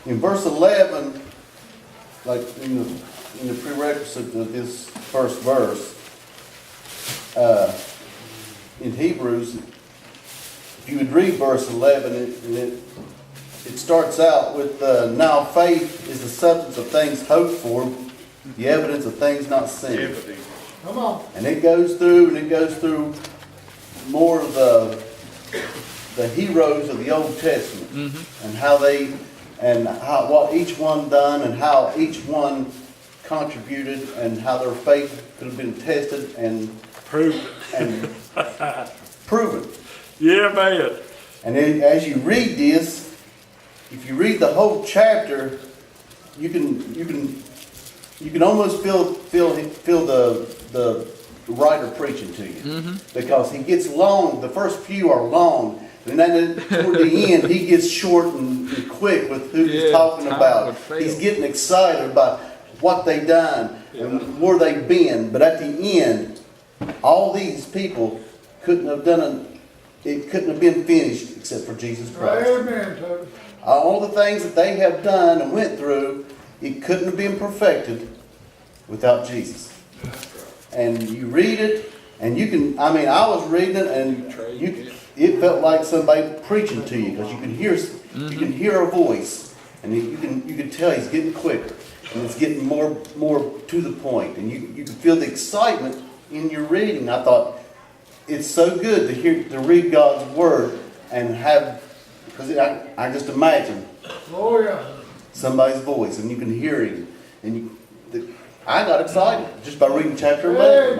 In verse 11, like in the prerequisite of this first verse, in Hebrews, if you would read verse 11, it starts out with, now faith is the substance of things hoped for, the evidence of things not seen. Come on. And it goes through more of the heroes of the Old Testament, and how what each one done, and how each one contributed, and how their faith could have been tested and Proven. proven. Yeah, man. And then, as you read this, if you read the whole chapter, you can almost feel the writer preaching to you, because he gets long. The first few are long, and then toward the end he gets short and quick with who he's talking about. He's getting excited about what they done and where they've been. But at the end, all these people couldn't have it couldn't have been finished except for Jesus Christ. Amen, Toby. All the things that they have done and went through, it couldn't have been perfected without Jesus. And you read it, and you can, I was reading it, and it felt like somebody preaching to you, because you can hear a voice, and you can tell he's getting quicker, and it's getting more to the point, and you can feel the excitement in your reading. I thought, it's so good to read God's Word and have, because I just imagine somebody's voice, and you can hear him, and I got excited just by reading chapter 11.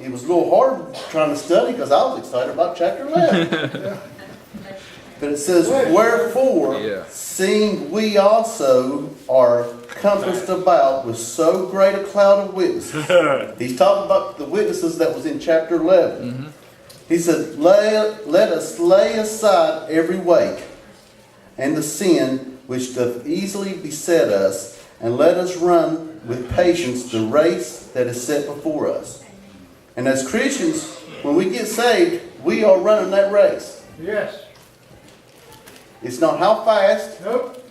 It was a little hard trying to study, because I was excited about chapter 11. But it says, wherefore, seeing we also are compassed about with so great a cloud of witnesses. He's talking about the witnesses that was in chapter 11. He said, let us lay aside every weight and the sin which doth easily beset us, and let us run with patience the race that is set before us. And as Christians, when we get saved, we are running that race. Yes. It's not how fast. Nope.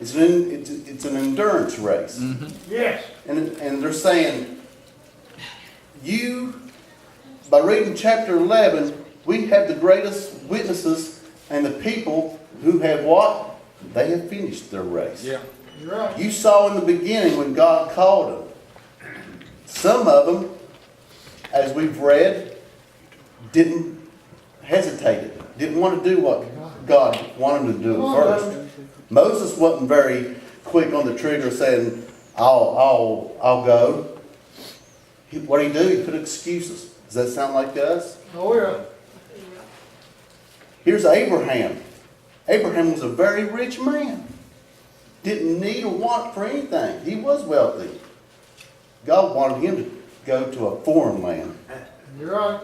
It's an endurance race. Yes. And they're saying, by reading chapter 11, we have the greatest witnesses and the people who have what? They have finished their race. Yeah. You're right. You saw in the beginning when God called them. Some of them, as we've read, didn't hesitate, didn't want to do what God wanted them to do at first. Moses wasn't very quick on the trigger saying, I'll go. What did he do? He put excuses. Does that sound like us? Oh, yeah. Here's Abraham. Abraham was a very rich man. Didn't need or want for anything. He was wealthy. God wanted him to go to a foreign land. You're right.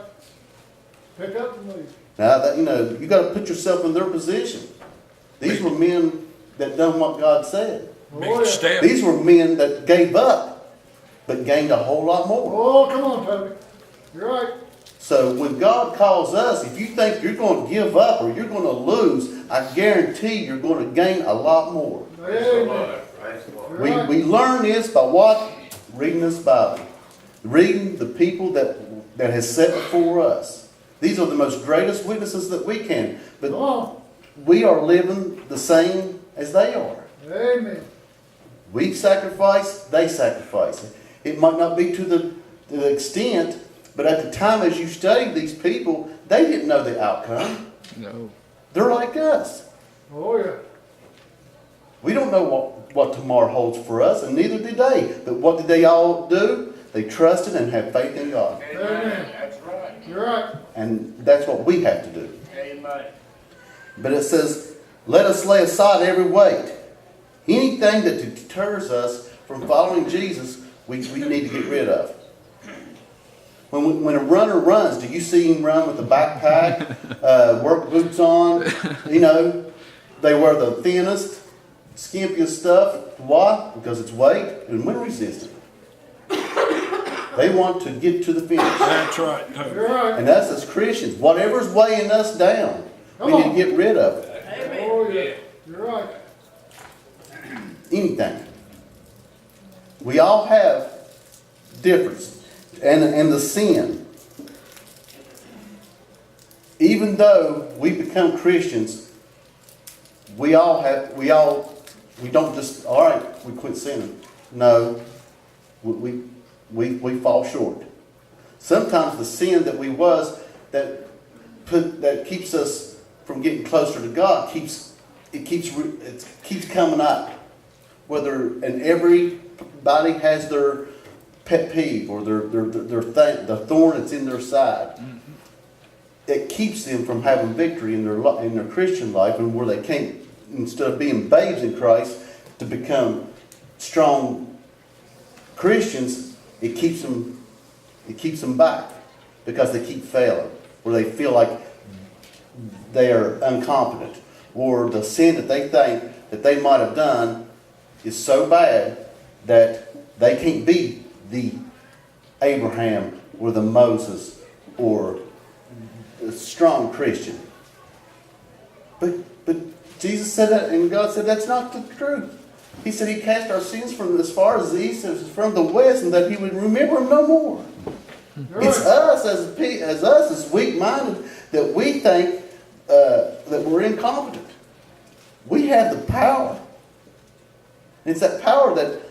Pick up and leave. Now, you got to put yourself in their position. These were men that done what God said. Oh, yeah. These were men that gave up, but gained a whole lot more. Oh, come on, Toby. You're right. So when God calls us, if you think you're going to give up or you're going to lose, I guarantee you're going to gain a lot more. Amen. We learn this by what? Reading this Bible. Reading the people that has set before us. These are the most greatest witnesses that we can. But we are living the same as they are. Amen. We sacrifice, they sacrifice. It might not be to the extent, but at the time as you studied these people, they didn't know the outcome. No. They're like us. Oh, yeah. We don't know what tomorrow holds for us, and neither did they. But what did they all do? They trusted and had faith in God. Amen. That's right. You're right. And that's what we have to do. Amen. But it says, let us lay aside every weight. Anything that deters us from following Jesus, we need to get rid of. When a runner runs, do you see him run with a backpack, work boots on? They wear the thinnest, skimpiest stuff. Why? Because it's weight and wind resistant. They want to get to the finish. That's right. You're right. And us as Christians, whatever's weighing us down, we need to get rid of it. yeah. You're right. Anything. We all have difference. And the sin. Even though we become Christians, we don't just, all right, we quit sinning. No, we fall short. Sometimes the sin that that keeps us from getting closer to God keeps coming up. And everybody has their pet peeve or their thing, the thorn that's in their side. Mm-hmm. It keeps them from having victory in their Christian life, and where they can't, instead of being babes in Christ, to become strong Christians. It keeps them back because they keep failing, where they feel like they are incompetent, or the sin that they think that they might have done is so bad that they can't be the Abraham or the Moses or the strong Christian. But Jesus said that, and God said that's not the truth. He said He cast our sins from as far as the east as from the west, and that He would remember them no more. Right. It's us as weak-minded that we think that we're incompetent. We have the power. It's that power that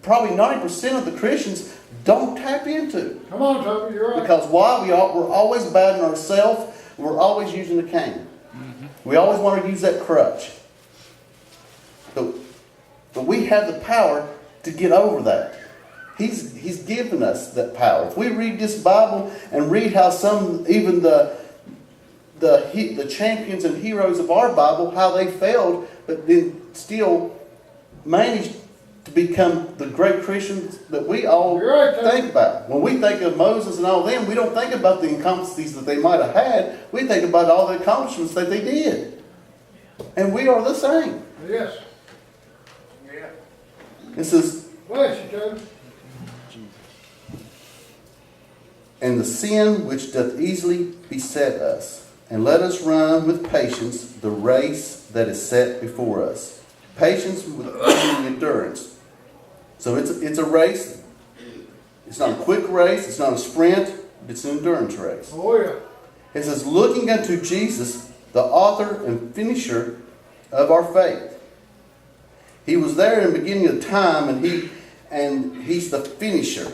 probably 90% of the Christians don't tap into. Come on, Toby, you're right. Because why? We're always battling ourselves. We're always using the cane. Mm-hmm. We always want to use that crutch. But we have the power to get over that. He's given us that power. If we read this Bible and read how even the champions and heroes of our Bible, how they failed, but then still managed to become the great Christians that we all think about. When we think of Moses and all them, we don't think about the incompetencies that they might have had. We think about all the accomplishments that they did. And we are the same. Yes. It says, Bless you, Toby. and the sin which doth easily beset us, and let us run with patience the race that is set before us. Patience with endurance. So it's a race. It's not a quick race. It's not a sprint. It's an endurance race. Oh, yeah. It says, looking unto Jesus, the author and finisher of our faith. He was there in the beginning of time, and He's the finisher.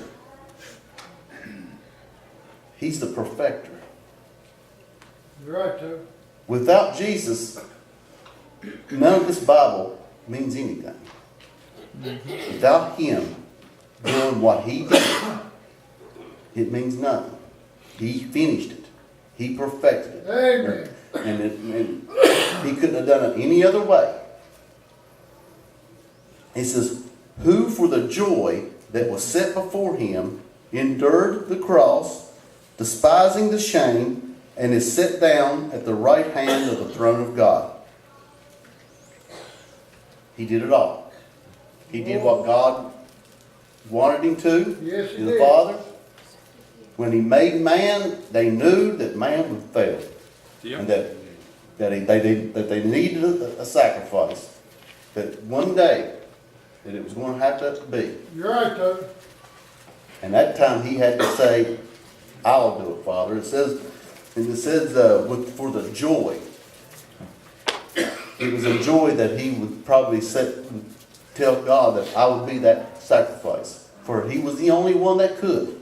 He's the perfecter. You're right, Toby. Without Jesus, none of this Bible means anything. Mm-hmm. Without Him doing what He did, it means nothing. He finished it. He perfected it. Amen. And He couldn't have done it any other way. He says, who for the joy that was set before Him endured the cross, despising the shame, and is set down at the right hand of the throne of God. He did it all. He did what God wanted Him to. Yes, He the did. Father. When He made man, they knew that man would fail. Yep. And that they needed a sacrifice. That one day, that it was going to have to be. You're right, Toby. And that time He had to say, I'll do it, Father. It says for the joy. It was a joy that He would probably tell God that I would be that sacrifice. For He was the only one that could.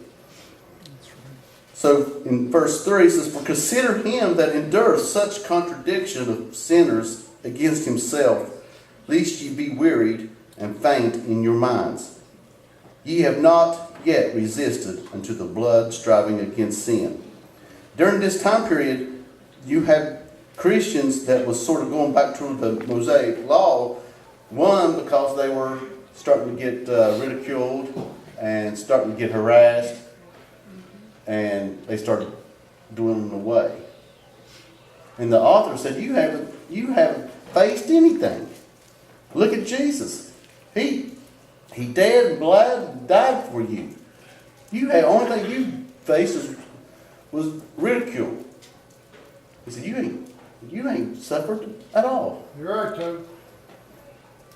So in verse 3 it says, for consider Him that endures such contradiction of sinners against Himself, lest ye be wearied and faint in your minds. Ye have not yet resisted unto the blood, striving against sin. During this time period, you had Christians that was sort of going back to the Mosaic law. One, because they were starting to get ridiculed and starting to get harassed, and they started doing them away. And the author said, you haven't faced anything. Look at Jesus. He dead and bled, died for you. The only thing you faced was ridicule. He said, you ain't suffered at all. You're right, Toby.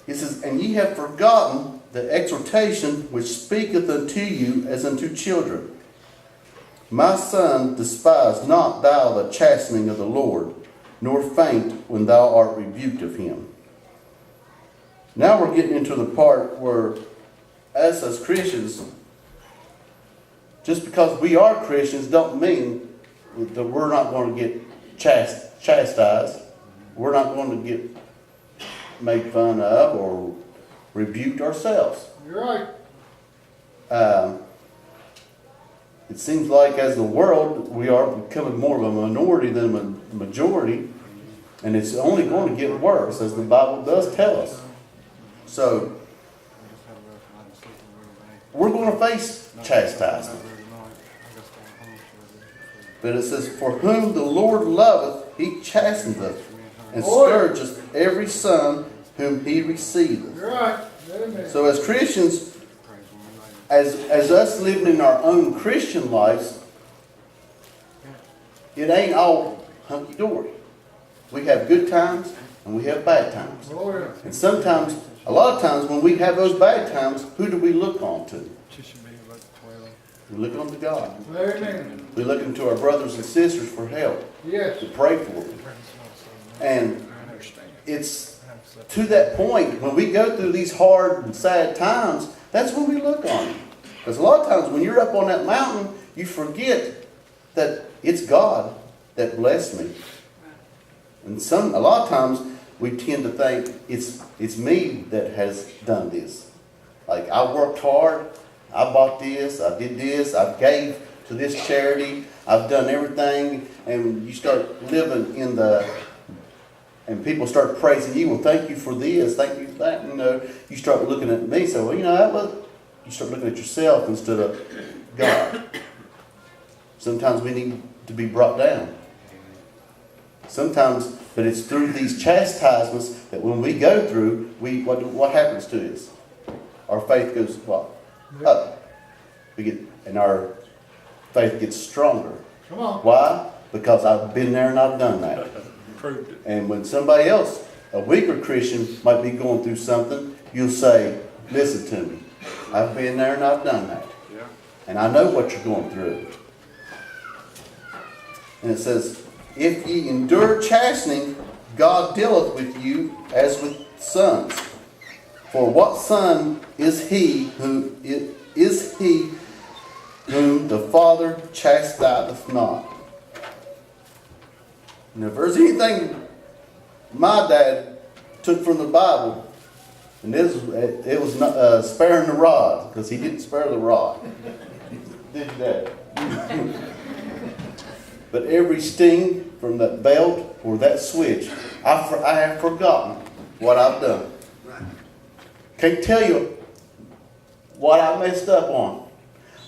He says, and ye have forgotten the exhortation which speaketh unto you as unto children. My son, despise not thou the chastening of the Lord, nor faint when thou art rebuked of him. Now we're getting into the part where, as Christians, just because we are Christians don't mean that we're not going to get chastised. We're not going to get made fun of or rebuked ourselves. You're right. It seems like as the world, we are becoming more of a minority than a majority, and it's only going to get worse, as the Bible does tell us. So, we're going to face chastisement. But it says, for whom the Lord loveth, he chasteneth, and scourgeth every son whom he receiveth. You're right. Amen. So as Christians, as us living in our own Christian lives, it ain't all hunky-dory. We have good times and we have bad times. Oh, yeah. And sometimes, a lot of times when we have those bad times, who do we look on to? We look on to God. Amen. We look into our brothers and sisters for help, Yes. to pray for them. And it's to that point, when we go through these hard and sad times, that's when we look on Him. Because a lot of times when you're up on that mountain, you forget that it's God that blessed me. And a lot of times we tend to think it's me that has done this. Like, I worked hard, I bought this, I did this, I gave to this charity, I've done everything, and you start living in and people start praising you. Well, thank you for this, thank you for that. You start looking at me, so you start looking at yourself instead of God. Sometimes we need to be brought down. Sometimes, but it's through these chastisements that when we go through, what happens to us? Our faith goes what? Up. And our faith gets stronger. Come on. Why? Because I've been there and I've done that. Proved it. And when somebody else, a weaker Christian, might be going through something, you'll say, listen to me. I've been there and I've done that. Yeah. And I know what you're going through. And it says, if ye endure chastening, God dealeth with you as with sons. For what son is he whom the Father chastiseth not? And if there's anything my dad took from the Bible, and it was not, sparing the rod, because he didn't spare the rod. Did that. But every sting from that belt or that switch, I have forgotten what I've done. Can't tell you what I messed up on,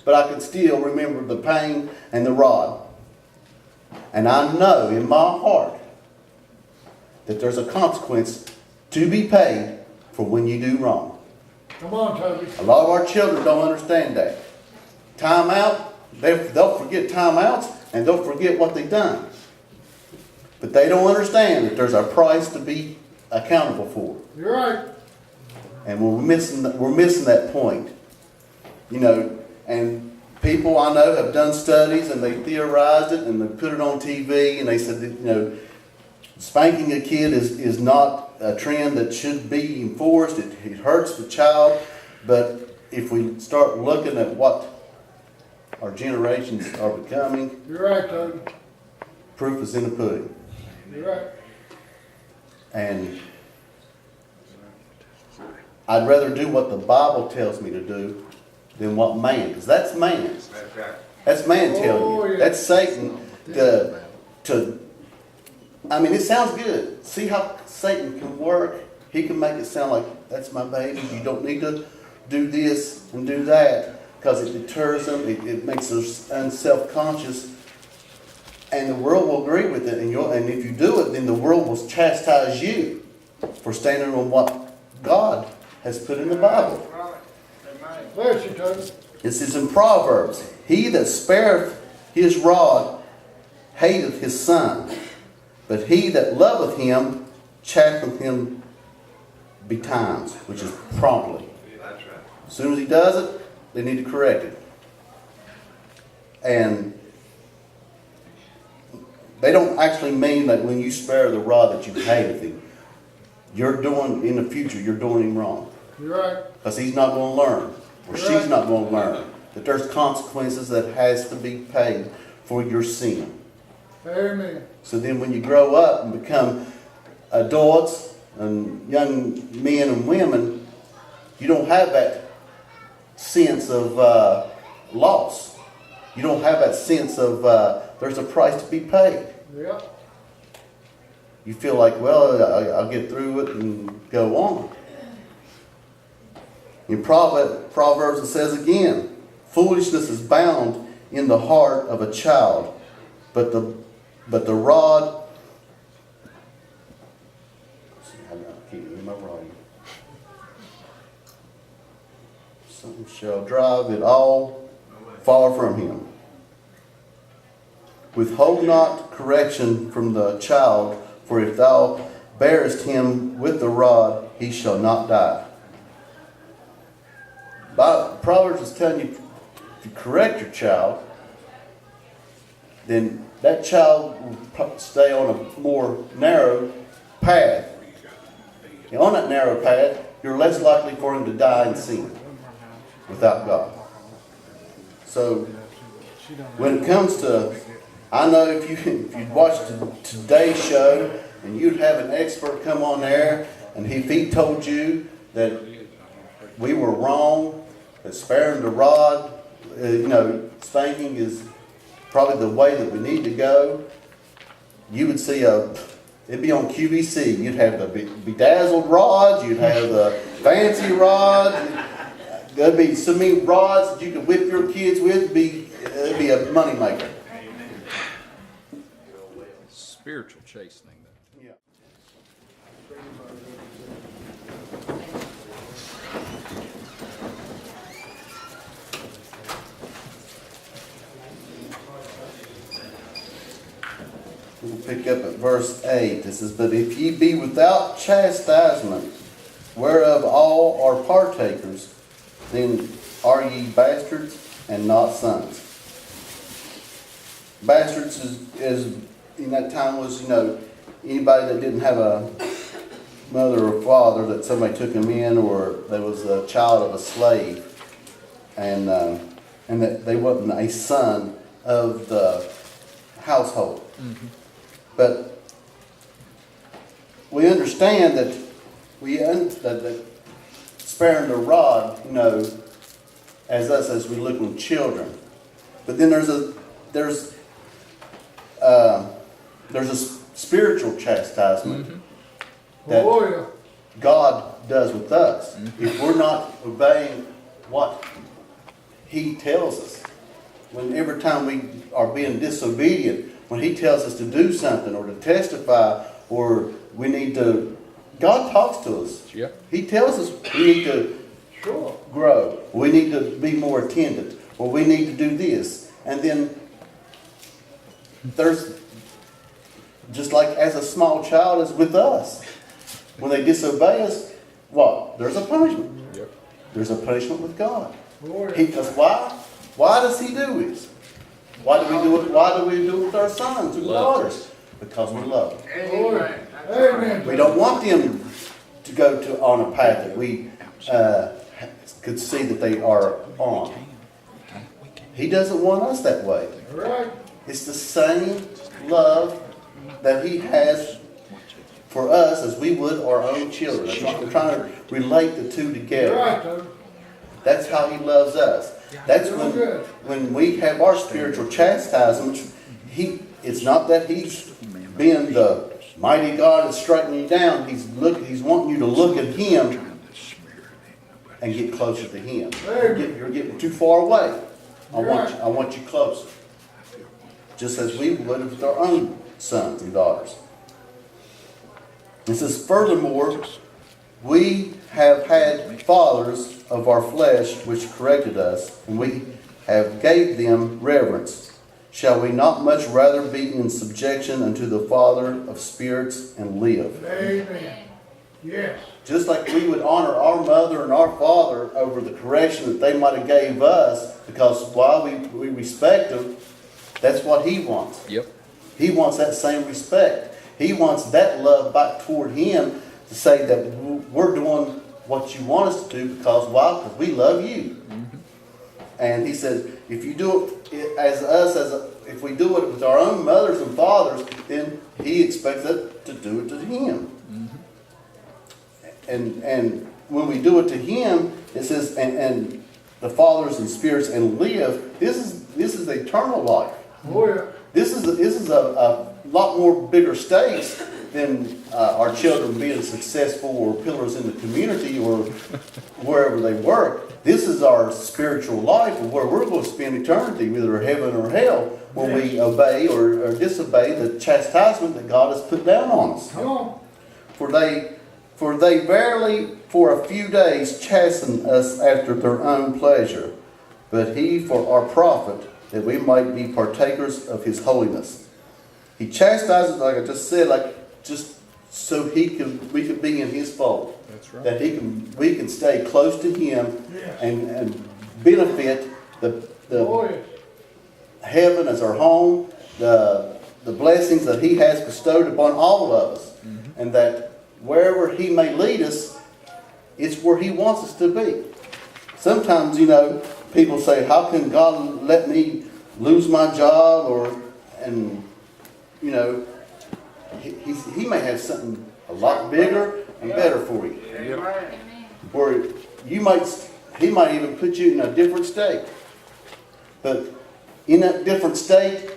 but I can still remember the pain and the rod. And I know in my heart that there's a consequence to be paid for when you do wrong. Come on, Toby. A lot of our children don't understand that. Time out, they'll forget timeouts and they'll forget what they've done. But they don't understand that there's a price to be accountable for. You're right. And we're missing that point. And people I know have done studies and they theorized it and they put it on TV and they said that, spanking a kid is not a trend that should be enforced. It hurts the child. But if we start looking at what our generations are becoming, You're right, Toby. proof is in the pudding. You're right. And I'd rather do what the Bible tells me to do than what man, because that's man. That's right. That's man telling you. yeah. That's Satan it sounds good. See how Satan can work? He can make it sound like, that's my baby. You don't need to do this and do that, because it deters them. It makes us unself-conscious. And the world will agree with it. And if you do it, then the world will chastise you for standing on what God has put in the Bible. Bless you, Toby. This is in Proverbs. He that spareth his rod hateth his son, But he that loveth him chasteneth him betimes, which is promptly. As soon as he does it, they need to correct it. And they don't actually mean that when you spare the rod that you hateth him. You're doing, in the future, you're doing him wrong. You're right. Because he's not going to learn, or she's not going to learn, that there's consequences that has to be paid for your sin. Amen. So then when you grow up and become adults and young men and women, you don't have that sense of loss. You don't have that sense of there's a price to be paid. Yeah. You feel like, well, I'll get through it and go on. In Proverbs it says again, foolishness is bound in the heart of a child, but the rod, I can't remember all you. Some shall drive it all far from him. Withhold not correction from the child, for if thou bearest him with the rod, he shall not die. Proverbs is telling you, if you correct your child, then that child will stay on a more narrow path. And on that narrow path, you're less likely for him to die in sin without God. So, when it comes to, I know if you'd watched today's show and you'd have an expert come on there, and if he told you that we were wrong, that sparing the rod, spanking is probably the way that we need to go, you would see it'd be on QVC. You'd have the bedazzled rods, you'd have the fancy rods. There'd be so many rods that you could whip your kids with. It'd be a money maker. Spiritual chastening. Yeah. We'll pick up at verse 8. It says, but if ye be without chastisement, whereof all are partakers, then are ye bastards and not sons. Bastards is in that time was, anybody that didn't have a mother or father, that somebody took them in, or there was a child of a slave, and that they wasn't a son of the household. Mm-hmm. But we understand that that sparing the rod, as we look on children. But then there's a spiritual chastisement that God does with us. Mm-hmm. If we're not obeying what He tells us, when every time we are being disobedient, when He tells us to do something or to testify, or we need to, God talks to us. Yeah. He tells us we need to grow. We need to be more attentive, or we need to do this. And then there's, just like as a small child is with us, when they disobey us, what? There's a punishment. Yep. There's a punishment with God. Because why? Why does He do this? Why do we do it? Why do we do it with our sons and daughters? Because we love them. Amen. We don't want them to go on a path that we could see that they are on. He doesn't want us that way. Right. It's the same love that He has for us as we would our own children. I'm trying to relate the two together. Right. That's how He loves us. That's when we have our spiritual chastisement, it's not that He's being the mighty God and striking you down. He's wanting you to look at Him and get closer to Him. You're getting too far away. I want you closer. Just as we would with our own sons and daughters. It says, furthermore, we have had fathers of our flesh which corrected us, and we have gave them reverence. shall we not much rather be in subjection unto the Father of spirits and live? Amen. Yes. Just like we would honor our mother and our father over the correction that they might have gave us, because while we respect them, that's what he wants. Yep. He wants that same respect. He wants that love back toward him to say that we're doing what you want us to do because why? Because we love you. Mm-hmm. And he says, if you do it if we do it with our own mothers and fathers, then he expects us to do it to him. And when we do it to him, it says, and the fathers and spirits and live. This is eternal life. Oh yeah. This is a lot more bigger stakes than our children being successful or pillars in the community or wherever they work. This is our spiritual life, where we're going to spend eternity, whether heaven or hell, when we obey or disobey the chastisement that God has put down on us. Come on. For they verily for a few days chasten us after their own pleasure, but he for our profit, that we might be partakers of his holiness. He chastises, like I just said, just so we can be in his fold. That's right. That we can stay close to him Yes. and benefit the Oh yes. heaven as our home, the blessings that he has bestowed upon all of us. Mm-hmm. And that wherever he may lead us, it's where he wants us to be. Sometimes, people say, how can God let me lose my job? He may have something a lot bigger and better for you. Where he might even put you in a different state. But in that different state,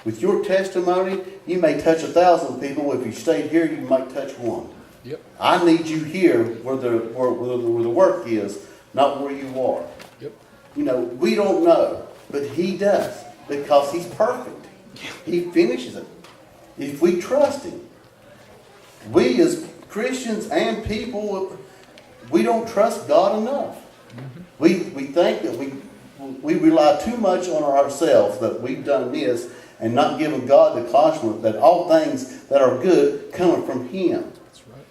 with your testimony, you may touch 1,000 people. If you stayed here, you might touch one. Yep. I need you here where the work is, not where you are. Yep. We don't know, but he does, because he's perfect. He finishes it. If we trust him. We as Christians and people, we don't trust God enough. Mm-hmm. We think that we rely too much on ourselves, that we've done this, and not giving God the acknowledgement that all things that are good come from him. That's right.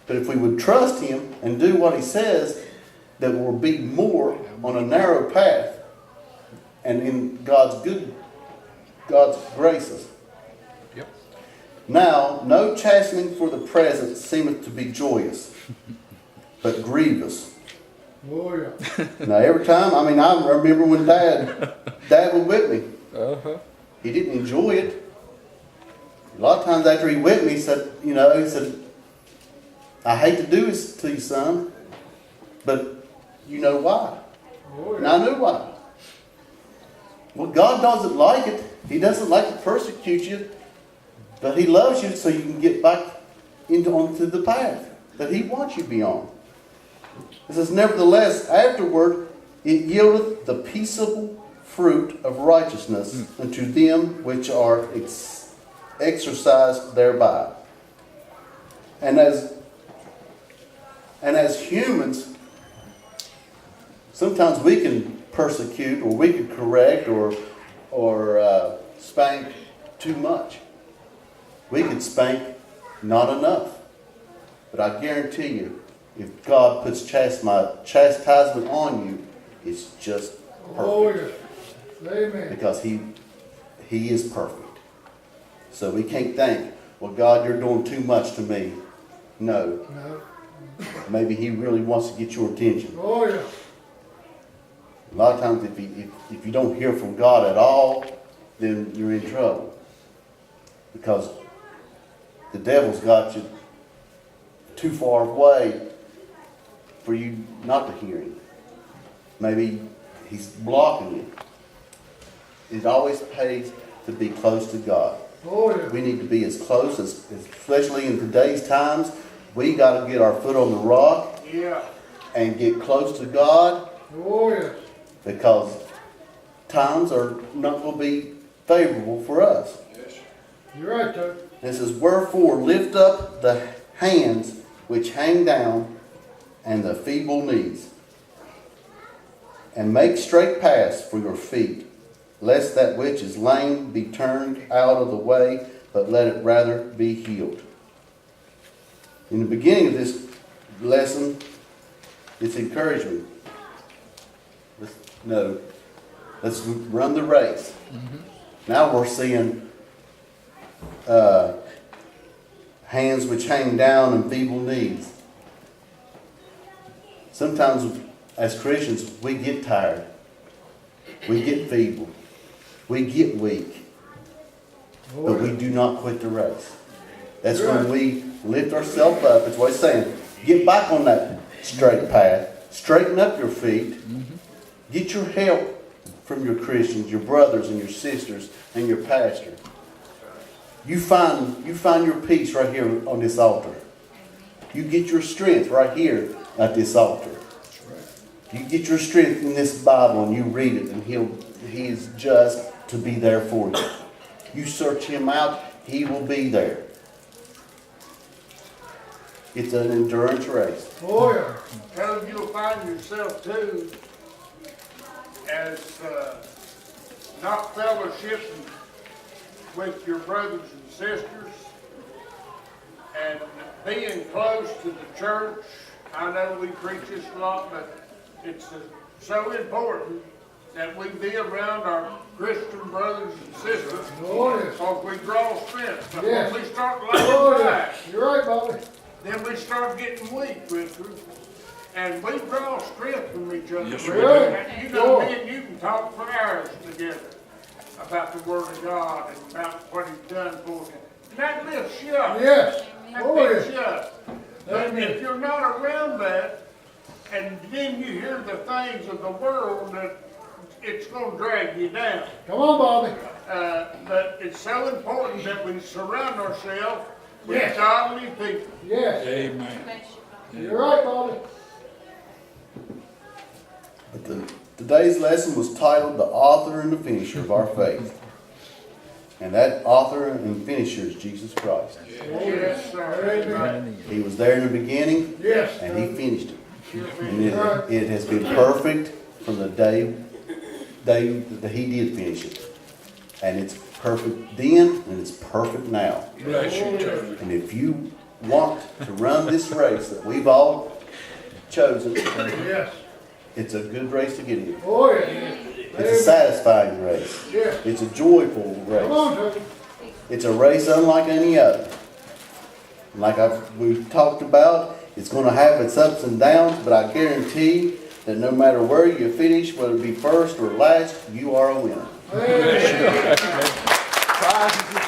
But if we would trust him and do what he says, that will be more on a narrow path and in God's graces. Yep. Now, no chastening for the present seemeth to be joyous, but grievous. Oh yeah. Now, every time, I remember when Dad was with me. Uh-huh. He didn't enjoy it. A lot of times after he whipped me, he said, I hate to do this to you, son, but you know why. Oh And yeah. I knew why. Well, God doesn't like it. He doesn't like to persecute you, but he loves you so you can get back onto the path that he wants you to be on. It says, nevertheless, afterward, it yieldeth the peaceable fruit of righteousness unto them which are exercised thereby. And as humans, sometimes we can persecute, or we can correct, or spank too much. We can spank not enough. But I guarantee you, if God puts chastisement on you, it's just perfect. Oh yes. Amen. Because he is perfect. So we can't think, well, God, you're doing too much to me. No. No. Maybe he really wants to get your attention. Oh yeah. A lot of times if you don't hear from God at all, then you're in trouble. Because the devil's got you too far away for you not to hear him. Maybe he's blocking you. It always pays to be close to God. Oh yeah. We need to be as close, especially in today's times. We got to get our foot on the rock Yeah. and get close to God, Oh yes. because times are not going to be favorable for us. You're right, Toby. And it says, wherefore lift up the hands which hang down and the feeble knees, and make straight paths for your feet, lest that which is lame be turned out of the way, but let it rather be healed. In the beginning of this lesson, it's encouragement. Let's run the race. Now we're seeing hands which hang down and feeble knees. Sometimes as Christians, we get tired. We get feeble. We get weak. But we do not quit the race. That's when we lift ourselves up. It's what he's saying. Get back on that straight path. Straighten up your feet. Get your help from your Christians, your brothers and your sisters, and your pastor. You find your peace right here on this altar. You get your strength right here at this altar. You get your strength in this Bible and you read it, and He is just to be there for you. You search Him out, He will be there. It's an endurance race. Oh, yeah. Because you'll find yourself too as not fellowshipping with your brothers and sisters and being close to the church. I know we preach this a lot, but it's so important that we be around our Christian brothers and sisters. Oh, yes. Because we draw strength. But Yes. when we start laying Oh, back, yeah. You're right, Bobby. then we start getting weak, Richard. And we draw strength from each other. Yes, we do. And you know, me and you can talk for hours together about the Word of God and about what He's done for us. And that lifts you up. Yes. That Oh, lifts yes. you up. But if you're not around that, and then you hear the things of the world, that it's going to drag you down. Come on, Bobby. But it's so important that we surround ourselves with Yes. godly people. Yes. Amen. You're right, Bobby. But today's lesson was titled The Author and the Finisher of Our Faith. And that author and finisher is Jesus Christ. Yes, sir. Amen. He was there in the beginning, Yes. and He finished it. And it has been perfect from the day that He did finish it. And it's perfect then, and it's perfect now. Bless you, Toby. And if you want to run this race that we've all chosen, Yes. it's a good race to get in. Oh, yeah. It's a satisfying race. Yes. It's a joyful Come on, race. Toby. It's a race unlike any other. Like we've talked about, it's going to have its ups and downs, but I guarantee that no matter where you finish, whether it be first or last, you are a winner. Amen. Prizes